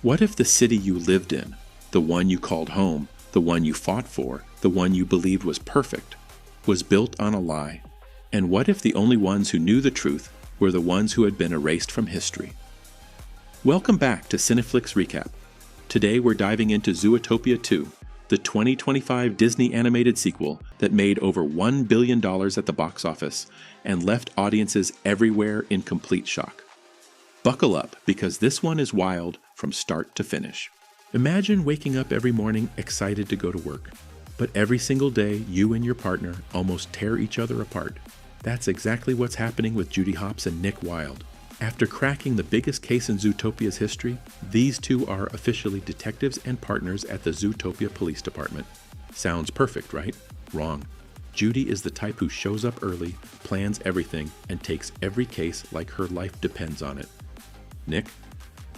What if the city you lived in, the one you called home, the one you fought for, the one you believed was perfect, was built on a lie? And what if the only ones who knew the truth were the ones who had been erased from history? Welcome back to CineFlicks Recap. Today we're diving into Zootopia 2, the 2025 Disney animated sequel that made over $1 billion at the box office and left audiences everywhere in complete shock. Buckle up, because this one is wild from start to finish. Imagine waking up every morning excited to go to work, but every single day you and your partner almost tear each other apart. That's exactly what's happening with Judy Hopps and Nick Wilde. After cracking the biggest case in Zootopia's history, these two are officially detectives and partners at the Zootopia Police Department. Sounds perfect, right? Wrong. Judy is the type who shows up early, plans everything, and takes every case like her life depends on it. Nick?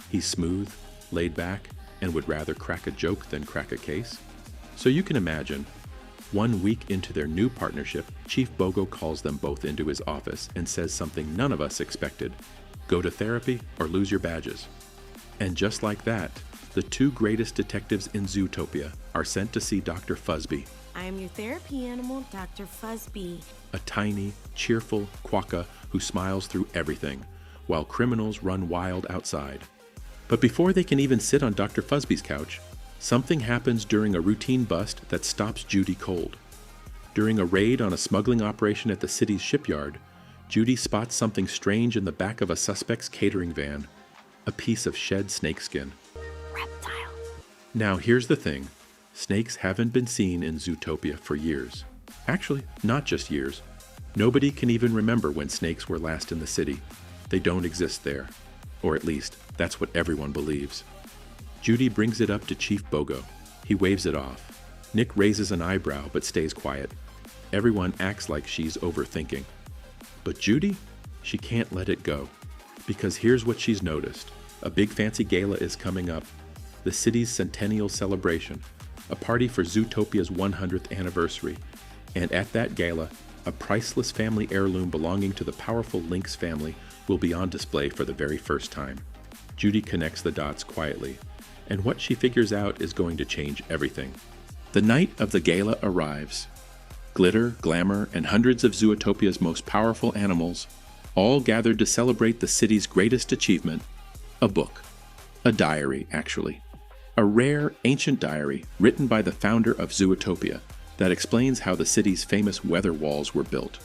He's smooth, laid back, and would rather crack a joke than crack a case. So you can imagine, 1 week into their new partnership, Chief Bogo calls them both into his office and says something none of us expected. Go to therapy or lose your badges. And just like that, the two greatest detectives in Zootopia are sent to see Dr. Fuzzby. I am your therapy animal, Dr. Fuzzby. A tiny, cheerful quokka who smiles through everything, while criminals run wild outside. But before they can even sit on Dr. Fuzzby's couch, something happens during a routine bust that stops Judy cold. During a raid on a smuggling operation at the city's shipyard, Judy spots something strange in the back of a suspect's catering van, a piece of shed snakeskin. Reptile. Now here's the thing, snakes haven't been seen in Zootopia for years. Actually, not just years. Nobody can even remember when snakes were last in the city. They don't exist there. Or at least, that's what everyone believes. Judy brings it up to Chief Bogo. He waves it off. Nick raises an eyebrow but stays quiet. Everyone acts like she's overthinking. But Judy? She can't let it go. Because here's what she's noticed. A big fancy gala is coming up. The city's centennial celebration. A party for Zootopia's 100th anniversary. And at that gala, a priceless family heirloom belonging to the powerful Lynx family will be on display for the very first time. Judy connects the dots quietly, and what she figures out is going to change everything. The night of the gala arrives. Glitter, glamour, and hundreds of Zootopia's most powerful animals, all gathered to celebrate the city's greatest achievement, a book. A diary, actually. A rare, ancient diary written by the founder of Zootopia that explains how the city's famous weather walls were built.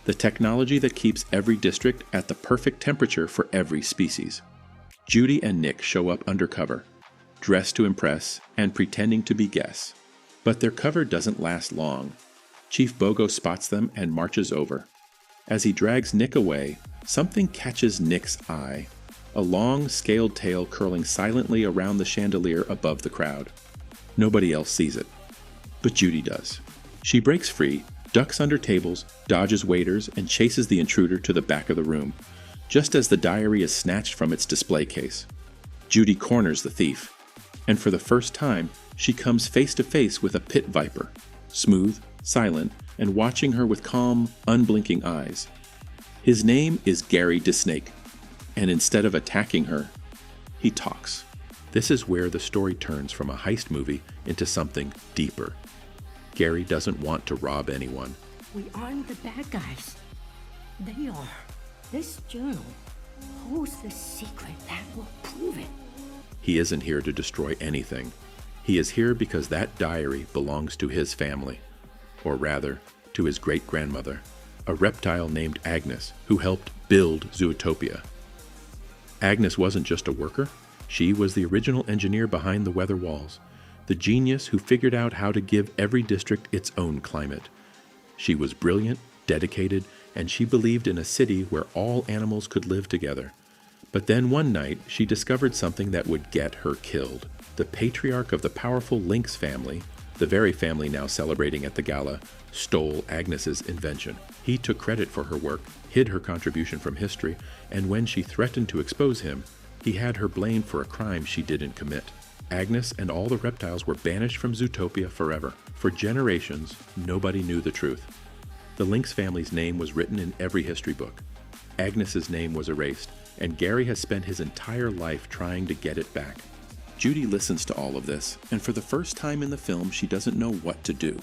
The technology that keeps every district at the perfect temperature for every species. Judy and Nick show up undercover, dressed to impress and pretending to be guests. But their cover doesn't last long. Chief Bogo spots them and marches over. As he drags Nick away, something catches Nick's eye. A long, scaled tail curling silently around the chandelier above the crowd. Nobody else sees it. But Judy does. She breaks free, ducks under tables, dodges waiters, and chases the intruder to the back of the room, just as the diary is snatched from its display case. Judy corners the thief, and for the first time, she comes face to face with a pit viper, smooth, silent, and watching her with calm, unblinking eyes. His name is Gary DeSnake, and instead of attacking her, he talks. This is where the story turns from a heist movie into something deeper. Gary doesn't want to rob anyone. We aren't the bad guys. They are. This journal holds the secret that will prove it. He isn't here to destroy anything. He is here because that diary belongs to his family. Or rather, to his great-grandmother, a reptile named Agnes, who helped build Zootopia. Agnes wasn't just a worker. She was the original engineer behind the weather walls, the genius who figured out how to give every district its own climate. She was brilliant, dedicated, and she believed in a city where all animals could live together. But then one night, she discovered something that would get her killed. The patriarch of the powerful Lynx family, the very family now celebrating at the gala, stole Agnes's invention. He took credit for her work, hid her contribution from history, and when she threatened to expose him, he had her blamed for a crime she didn't commit. Agnes and all the reptiles were banished from Zootopia forever. For generations, nobody knew the truth. The Lynx family's name was written in every history book. Agnes's name was erased, and Gary has spent his entire life trying to get it back. Judy listens to all of this, and for the first time in the film, she doesn't know what to do.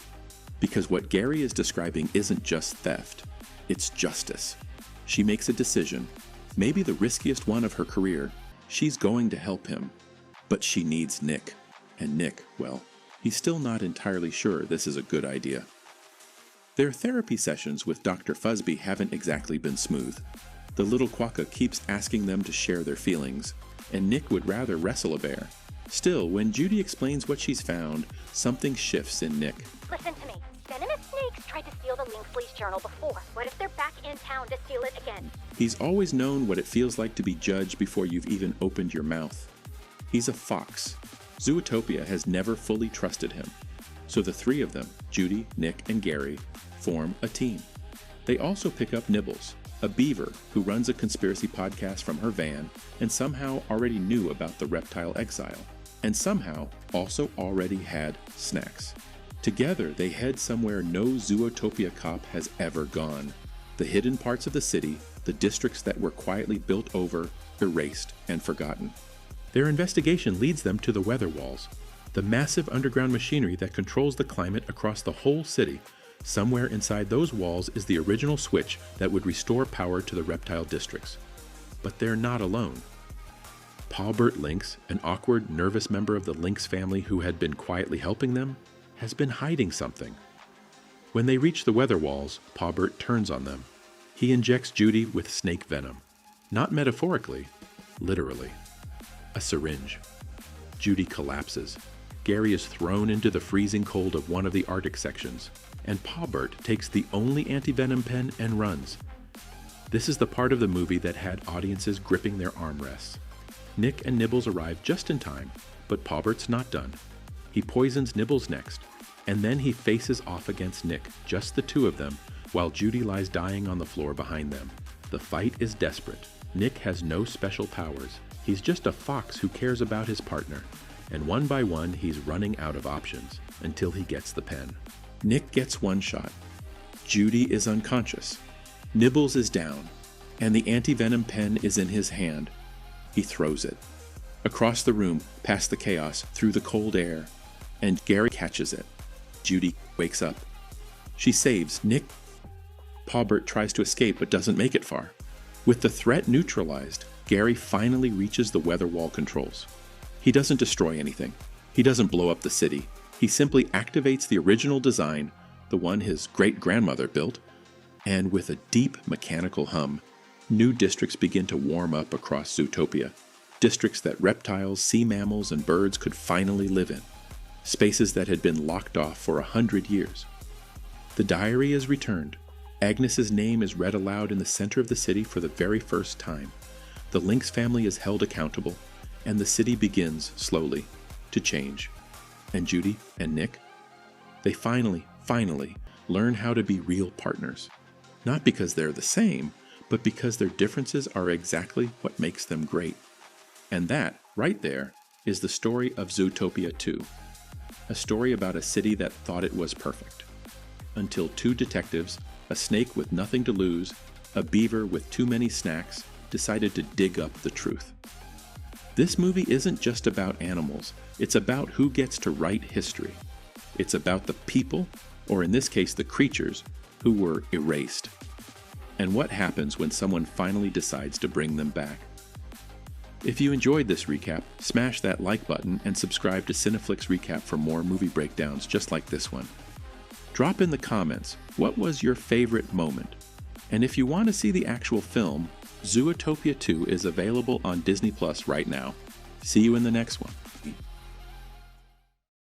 Because what Gary is describing isn't just theft, it's justice. She makes a decision, maybe the riskiest one of her career. She's going to help him, but she needs Nick. And Nick, well, he's still not entirely sure this is a good idea. Their therapy sessions with Dr. Fuzby haven't exactly been smooth. The little quokka keeps asking them to share their feelings, and Nick would rather wrestle a bear. Still, when Judy explains what she's found, something shifts in Nick. Listen to me. Venomous snakes tried to steal the Lynxley's journal before. What if they're back in town to steal it again? He's always known what it feels like to be judged before you've even opened your mouth. He's a fox. Zootopia has never fully trusted him. So the three of them, Judy, Nick, and Gary, form a team. They also pick up Nibbles, a beaver who runs a conspiracy podcast from her van and somehow already knew about the reptile exile, and somehow also already had snacks. Together, they head somewhere no Zootopia cop has ever gone. The hidden parts of the city, the districts that were quietly built over, erased, and forgotten. Their investigation leads them to the weather walls, the massive underground machinery that controls the climate across the whole city. Somewhere inside those walls is the original switch that would restore power to the reptile districts. But they're not alone. Paulbert Lynx, an awkward, nervous member of the Lynx family who had been quietly helping them, has been hiding something. When they reach the weather walls, Paulbert turns on them. He injects Judy with snake venom. Not metaphorically, literally. A syringe. Judy collapses. Gary is thrown into the freezing cold of one of the Arctic sections, and Paulbert takes the only anti-venom pen and runs. This is the part of the movie that had audiences gripping their armrests. Nick and Nibbles arrive just in time, but Paulbert's not done. He poisons Nibbles next, and then he faces off against Nick, just the two of them, while Judy lies dying on the floor behind them. The fight is desperate. Nick has no special powers. He's just a fox who cares about his partner, and one by one he's running out of options until he gets the pen. Nick gets one shot. Judy is unconscious. Nibbles is down, and the anti-venom pen is in his hand. He throws it. Across the room, past the chaos, through the cold air, and Gary catches it. Judy wakes up. She saves Nick. Paulbert tries to escape but doesn't make it far. With the threat neutralized, Gary finally reaches the weather wall controls. He doesn't destroy anything. He doesn't blow up the city. He simply activates the original design, the one his great-grandmother built, and with a deep mechanical hum, new districts begin to warm up across Zootopia. Districts that reptiles, sea mammals, and birds could finally live in. Spaces that had been locked off for 100 years. The diary is returned. Agnes's name is read aloud in the center of the city for the very first time. The Lynx family is held accountable, and the city begins, slowly, to change. And Judy and Nick, they finally learn how to be real partners. Not because they're the same, but because their differences are exactly what makes them great. And that, right there, is the story of Zootopia 2. A story about a city that thought it was perfect. Until two detectives, a snake with nothing to lose, a beaver with too many snacks, decided to dig up the truth. This movie isn't just about animals, it's about who gets to write history. It's about the people, or in this case the creatures, who were erased. And what happens when someone finally decides to bring them back. If you enjoyed this recap, smash that like button and subscribe to CineFlicks Recap for more movie breakdowns just like this one. Drop in the comments, what was your favorite moment? And if you want to see the actual film, Zootopia 2 is available on Disney Plus right now. See you in the next one.